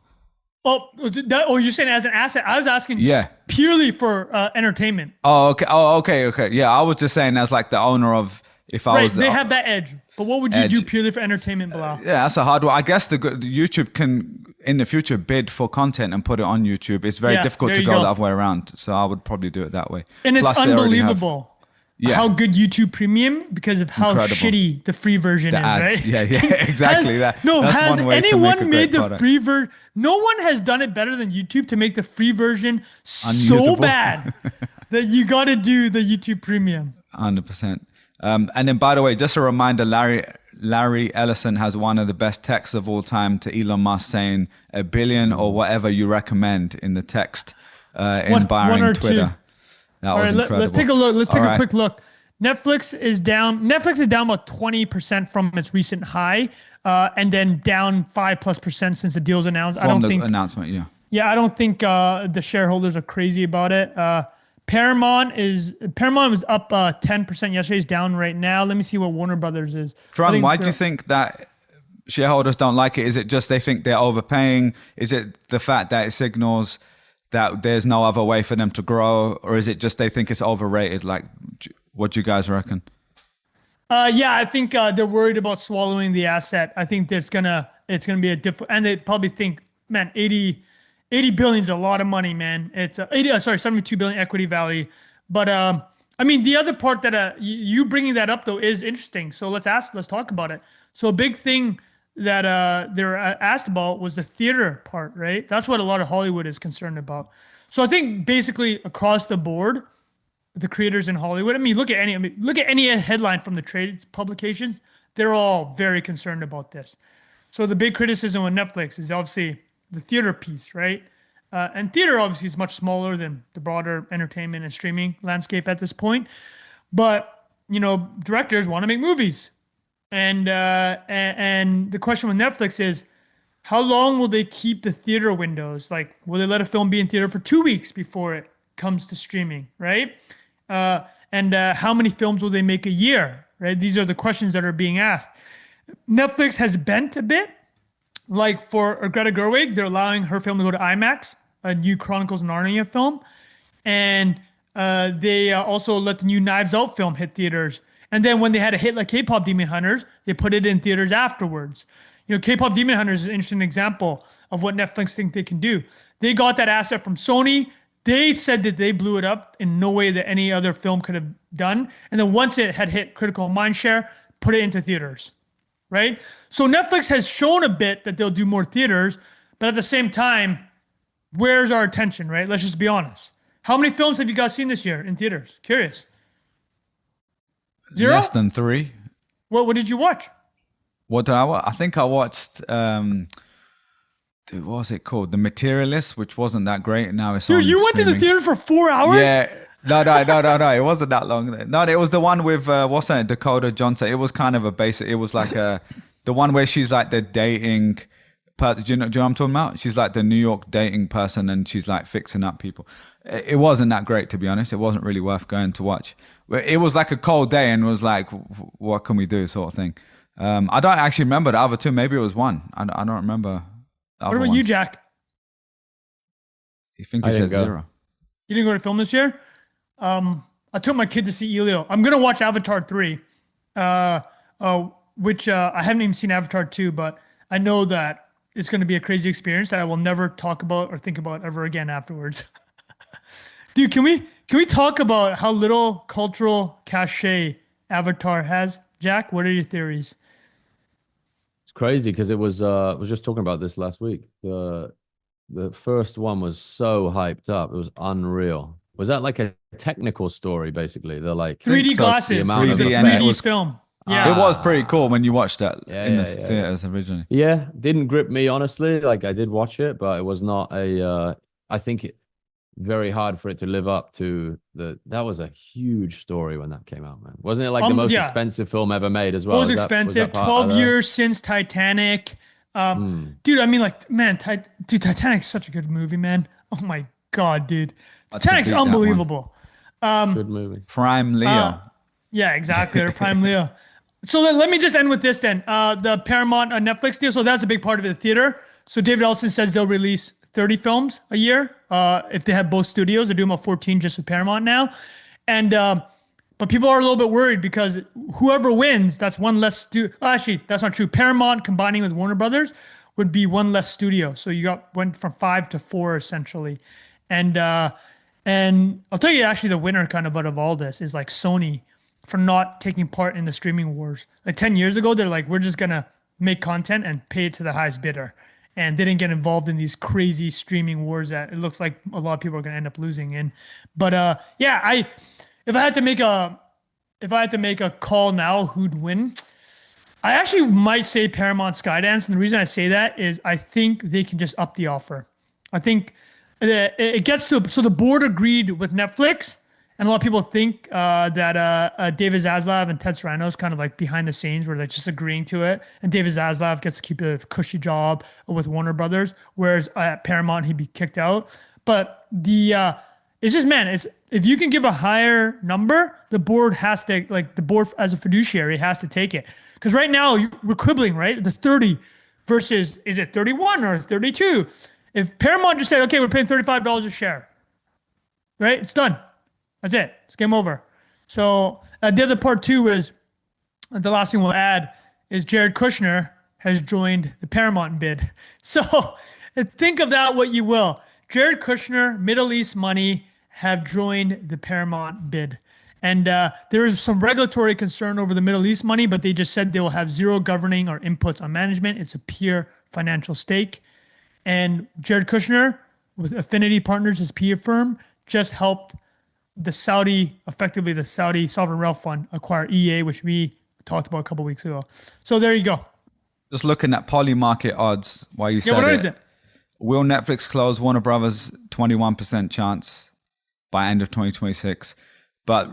Oh, you're saying as an asset? I was asking purely for entertainment. Oh, okay. Yeah, I was just saying as like the owner of, they have that edge. But what would you do purely for entertainment, Bilal? Yeah, that's a hard one. I guess the YouTube can, in the future, bid for content and put it on YouTube. It's very difficult to go the other way around. So I would probably do it that way. And it's unbelievable how good YouTube Premium, because of how shitty the free version is, right? Yeah, exactly. That's has one way anyone to make made the product. free version? No one has done it better than YouTube to make the free version so bad that you got to do the YouTube Premium. 100%. And then, by the way, just a reminder, Larry Ellison has one of the best texts of all time to Elon Musk saying $1 billion or whatever you recommend in the text, in buying Twitter. That was incredible. Let's take a look. Let's take a quick look. Netflix is down. Netflix is down about 20% from its recent high, and then down 5+% since the deal's announced. From the announcement, yeah. Yeah, I don't think the shareholders are crazy about it. Paramount was up 10% yesterday. It's down right now. Let me see what Warner Brothers is. Trung, why do you think that shareholders don't like it? Is it just they think they're overpaying? Is it the fact that it signals that there's no other way for them to grow, or is it just they think it's overrated? Like, what do you guys reckon? Yeah, I think they're worried about swallowing the asset. I think it's gonna be a different, and they probably think, man, 80 billion is a lot of money, man. It's 72 billion equity value. But I mean, the other part that you bringing that up though is interesting. So let's talk about it. So a big thing that they were asked about was the theater part, right? That's what a lot of Hollywood is concerned about. So I think basically across the board, the creators in Hollywood, look at any headline from the trade publications, they're all very concerned about this. So the big criticism with Netflix is obviously the theater piece, right? And theater obviously is much smaller than the broader entertainment and streaming landscape at this point. But, directors want to make movies. And the question with Netflix is, how long will they keep the theater windows? Like, will they let a film be in theater for 2 weeks before it comes to streaming, right? And how many films will they make a year, right? These are the questions that are being asked. Netflix has bent a bit. Like for Greta Gerwig, they're allowing her film to go to IMAX, a new Chronicles of Narnia film. And they also let the new Knives Out film hit theaters. And then when they had a hit like K-pop Demon Hunters, they put it in theaters afterwards. K-pop Demon Hunters is an interesting example of what Netflix think they can do. They got that asset from Sony. They said that they blew it up in no way that any other film could have done. And then once it had hit critical mindshare, put it into theaters, right? So Netflix has shown a bit that they'll do more theaters, but at the same time, where's our attention, right? Let's just be honest. How many films have you guys seen this year in theaters? Curious. 0? Less than 3. What did you watch? What did I watch? I think I watched, what was it called? The Materialist, which wasn't that great. Now it's on you went to the theater for 4 hours? Yeah. No. It wasn't that long. No, it was the one with, what's that? Dakota Johnson. It was kind of a basic, it was like the one where she's like the dating, do you know what I'm talking about? She's like the New York dating person and she's like fixing up people. It wasn't that great, to be honest. It wasn't really worth going to watch. It was like a cold day and was like, what can we do sort of thing. I don't actually remember the other two. Maybe it was one. I don't remember. What about you, Jack? You think he said 0? You didn't go to film this year? I took my kid to see Elio. I'm going to watch Avatar 3, which I haven't even seen Avatar 2, but I know that it's going to be a crazy experience that I will never talk about or think about ever again afterwards. Dude, can we talk about how little cultural cachet Avatar has? Jack, what are your theories? It's crazy because it was I was just talking about this last week. The first one was so hyped up. It was unreal. Was that like a technical story basically? They're like 3D glasses, 3D film. Yeah. It was pretty cool when you watched that in the theaters originally. Yeah, didn't grip me honestly. Like I did watch it, but it was not I think very hard for it to live up to that was a huge story when that came out, man. Wasn't it like the most expensive film ever made as well? It was expensive. 12 years since Titanic. Dude, I mean, like, man, Titanic's such a good movie, man. Oh my God, dude. Titanic's unbelievable. Good movie. Prime Leo. Yeah, exactly. Or Prime Leo. So let me just end with this then. The Paramount Netflix deal. So that's a big part of it, the theater. So David Ellison says they'll release 30 films a year. If they have both studios, they're doing about 14 just with Paramount now. And but people are a little bit worried because whoever wins, that's one less actually, that's not true. Paramount combining with Warner Brothers would be one less studio. So you went from 5 to 4 essentially. And I'll tell you actually the winner kind of out of all this is like Sony for not taking part in the streaming wars. Like 10 years ago, they're like, we're just going to make content and pay it to the highest bidder. And they didn't get involved in these crazy streaming wars that it looks like a lot of people are going to end up losing in. But yeah, if I had to make a call now, who'd win? I actually might say Paramount Skydance, and the reason I say that is I think they can just up the offer. I think it gets to so the board agreed with Netflix, And a lot of people think that David Zaslav and Ted Sarandos kind of like behind the scenes where they're just agreeing to it. And David Zaslav gets to keep a cushy job with Warner Brothers, whereas at Paramount, he'd be kicked out. But it's just, man, if you can give a higher number, the board has to, like the board as a fiduciary has to take it. Because right now we're quibbling, right? The 30 versus, is it 31 or 32? If Paramount just said, okay, we're paying $35 a share, right? It's done. That's it. It's game over. So the other part too is, the last thing we'll add is Jared Kushner has joined the Paramount bid. So think of that what you will. Jared Kushner, Middle East money have joined the Paramount bid. And there is some regulatory concern over the Middle East money, but they just said they will have zero governing or inputs on management. It's a pure financial stake. And Jared Kushner, with Affinity Partners, his PE firm, just helped effectively the Saudi Sovereign Wealth Fund acquire EA, which we talked about a couple of weeks ago. So there you go. Just looking at Polymarket odds while you said what is it? Will Netflix close Warner Brothers? 21% chance by end of 2026. But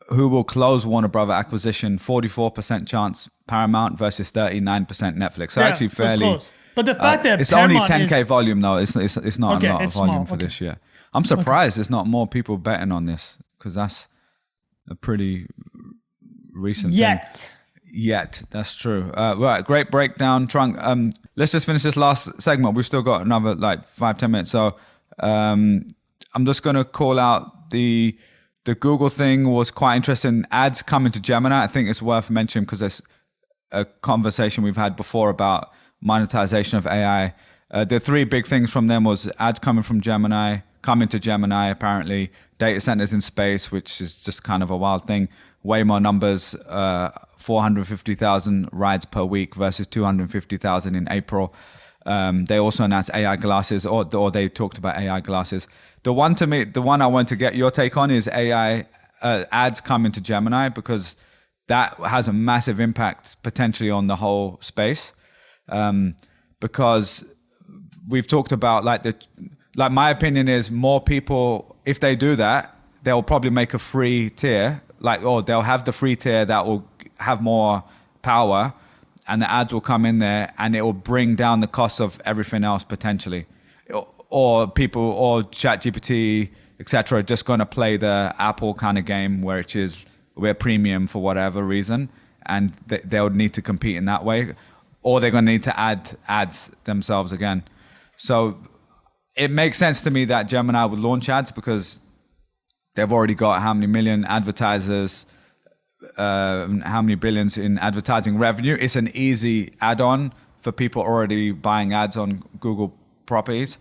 who will close Warner Brother acquisition? 44% chance Paramount versus 39% Netflix. So actually fairly. So it's close. But the fact that it's Paramount only 10K volume though. It's not a lot of volume for this year. I'm surprised there's not more people betting on this because that's a pretty recent thing. Yet, that's true. Right, great breakdown, Trunk. Let's just finish this last segment. We've still got another like 5-10 minutes. So I'm just going to call out the Google thing was quite interesting. Ads coming to Gemini. I think it's worth mentioning because there's a conversation we've had before about monetization of AI. The three big things from them was ads coming to Gemini, apparently, data centers in space, which is just kind of a wild thing. Way more numbers, 450,000 rides per week versus 250,000 in April. They also announced AI glasses, or they talked about AI glasses. The one I want to get your take on is AI ads coming to Gemini, because that has a massive impact potentially on the whole space. Because we've talked about like my opinion is more people, if they do that, they'll probably make a free tier, or they'll have the free tier that will have more power, and the ads will come in there and it will bring down the cost of everything else potentially. Or people, or ChatGPT, etc., just going to play the Apple kind of game where we're premium for whatever reason, and they'll need to compete in that way, or they're going to need to add ads themselves again. So it makes sense to me that Gemini would launch ads because they've already got how many million advertisers, how many billions in advertising revenue. It's an easy add-on for people already buying ads on Google properties.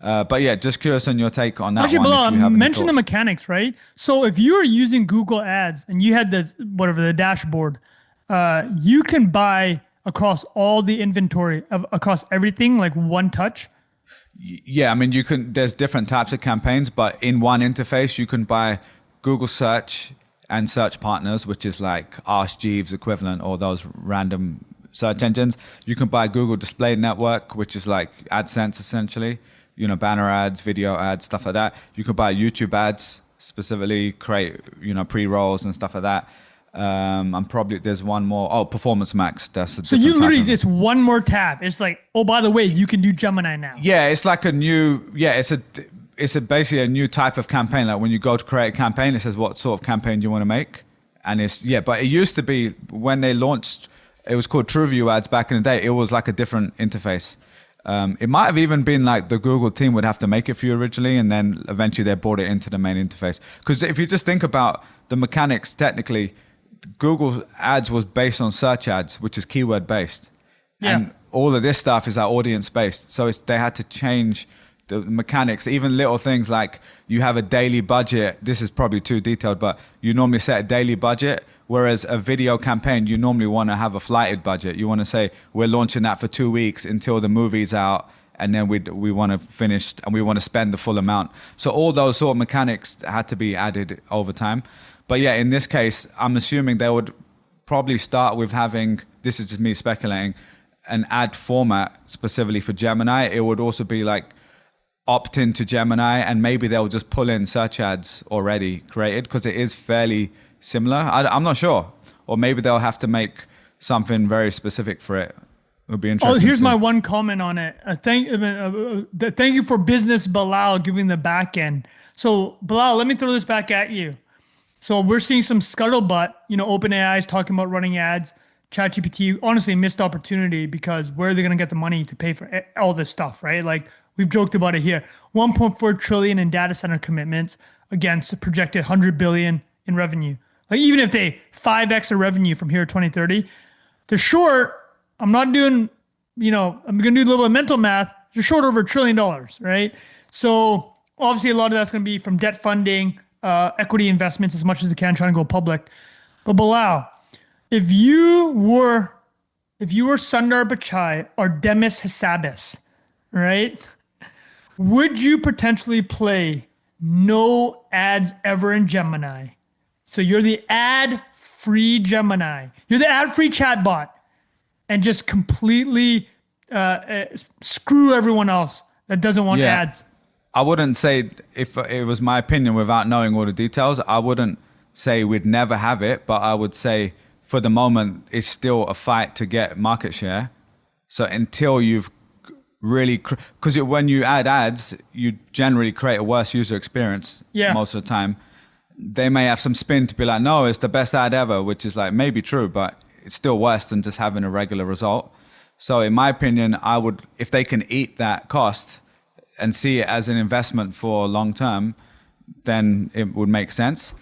But yeah, just curious on your take on that. Actually, Bilal, mention the mechanics, right? So if you are using Google Ads and you had the dashboard, you can buy across all the inventory across everything, like one touch. Yeah, I mean, there's different types of campaigns, but in one interface, you can buy Google Search and Search Partners, which is like Ask Jeeves equivalent, or those random search engines. You can buy Google Display Network, which is like AdSense essentially, banner ads, video ads, stuff like that. You can buy YouTube ads, specifically create, pre-rolls and stuff like that. There's one more. Performance Max. That's a so you literally just one more tab. It's like, oh, by the way, you can do Gemini now. Yeah, it's like it's basically a new type of campaign. Like when you go to create a campaign, it says what sort of campaign you want to make, and but it used to be when they launched, it was called TrueView ads back in the day. It was like a different interface. It might have even been like the Google team would have to make it for you originally, and then eventually they brought it into the main interface. Because if you just think about the mechanics, technically, Google Ads was based on search ads, which is keyword based. Yeah. And all of this stuff is like audience based. So they had to change the mechanics, even little things like you have a daily budget. This is probably too detailed, but you normally set a daily budget. Whereas a video campaign, you normally want to have a flighted budget. You want to say, we're launching that for 2 weeks until the movie's out. And then we want to finish and we want to spend the full amount. So all those sort of mechanics had to be added over time. But yeah, in this case, I'm assuming they would probably start with having, this is just me speculating, an ad format specifically for Gemini. It would also be like opt into Gemini, and maybe they'll just pull in search ads already created, because it is fairly similar. I'm not sure. Or maybe they'll have to make something very specific for it. It would be interesting. Oh, here's my one comment on it. Thank you for business Bilal giving the back end. So Bilal, let me throw this back at you. So we're seeing some scuttlebutt, OpenAI is talking about running ads. ChatGPT, honestly, missed opportunity, because where are they going to get the money to pay for all this stuff, right? Like we've joked about it here. 1.4 trillion in data center commitments against projected 100 billion in revenue. Like even if they 5x their revenue from here to 2030, they're short. I'm not doing, I'm going to do a little bit of mental math. You're short over $1 trillion, right? So obviously a lot of that's going to be from debt funding, equity investments as much as they can, trying to go public. But Bilal, if you were Sundar Pichai or Demis Hassabis, right? Would you potentially play no ads ever in Gemini? So you're the ad-free Gemini. You're the ad-free chatbot, and just completely screw everyone else that doesn't want ads. I wouldn't say, if it was my opinion without knowing all the details, I wouldn't say we'd never have it, but I would say for the moment, it's still a fight to get market share. So until you've really, because when you add ads, you generally create a worse user experience most of the time. They may have some spin to be like, no, it's the best ad ever, which is like maybe true, but it's still worse than just having a regular result. So in my opinion, I would, if they can eat that cost and see it as an investment for long term, then it would make sense.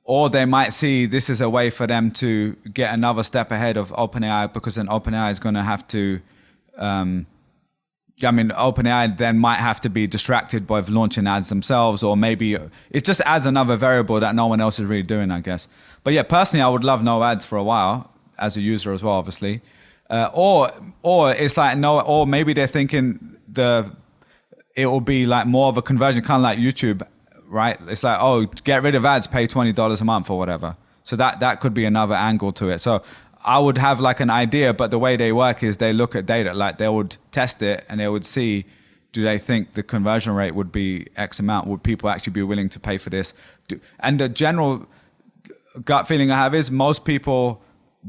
Or they might see this is a way for them to get another step ahead of OpenAI, because then OpenAI is going to have to, OpenAI then might have to be distracted by launching ads themselves, or maybe it just adds another variable that no one else is really doing, I guess. But yeah, personally, I would love no ads for a while as a user as well, obviously. Or it's like no, or maybe they're thinking it will be like more of a conversion, kind of like YouTube, right? It's like, oh, get rid of ads, pay $20 a month or whatever. So that could be another angle to it. So I would have like an idea, but the way they work is they look at data, like they would test it and they would see, do they think the conversion rate would be X amount? Would people actually be willing to pay for this? And the general gut feeling I have is most people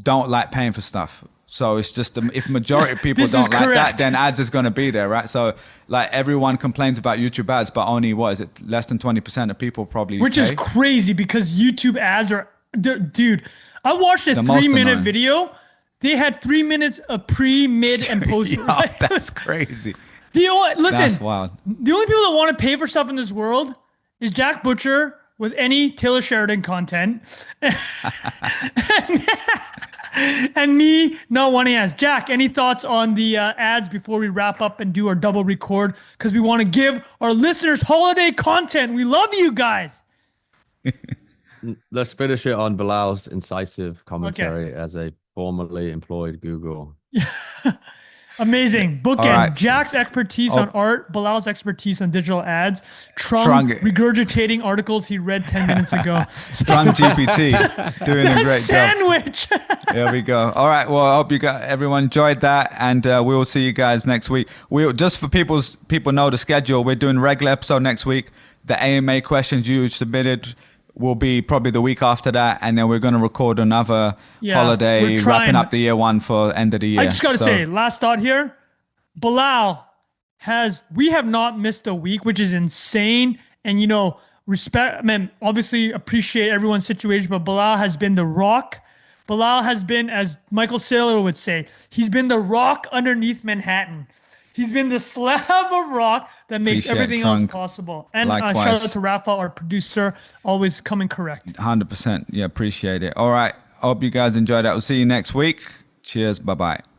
don't like paying for stuff. So it's just, if majority of people don't like that, then ads is going to be there, right? So like everyone complains about YouTube ads, but only, less than 20% of people probably Which is crazy, because YouTube ads are, dude, I watched a 3-minute video. They had 3 minutes of pre, mid, and post. That's crazy. Listen, that's wild. The only people that want to pay for stuff in this world is Jack Butcher with any Taylor Sheridan content. And me not wanting ads. Jack, any thoughts on the ads before we wrap up and do our double record? Because we want to give our listeners holiday content. We love you guys. Let's finish it on Bilal's incisive commentary as a formerly employed Google. Amazing. Bookend. Right. Jack's expertise on art, Bilal's expertise on digital ads, Trung regurgitating articles he read 10 minutes ago. Trung GPT doing a great sandwich. job. There we go. All right. Well, I hope everyone enjoyed that, and we will see you guys next week. Just for people know the schedule, we're doing regular episode next week. The AMA questions you submitted will be probably the week after that, and then we're going to record another holiday, wrapping up the year one for end of the year. I just got to say, last thought here, Bilal we have not missed a week, which is insane. And, respect, obviously appreciate everyone's situation, but Bilal has been the rock. Bilal has been, as Michael Saylor would say, he's been the rock underneath Manhattan. He's been the slab of rock that makes everything else possible. And shout out to Rafa, our producer, always coming correct. 100%. Yeah, appreciate it. All right. I hope you guys enjoyed that. We'll see you next week. Cheers. Bye-bye.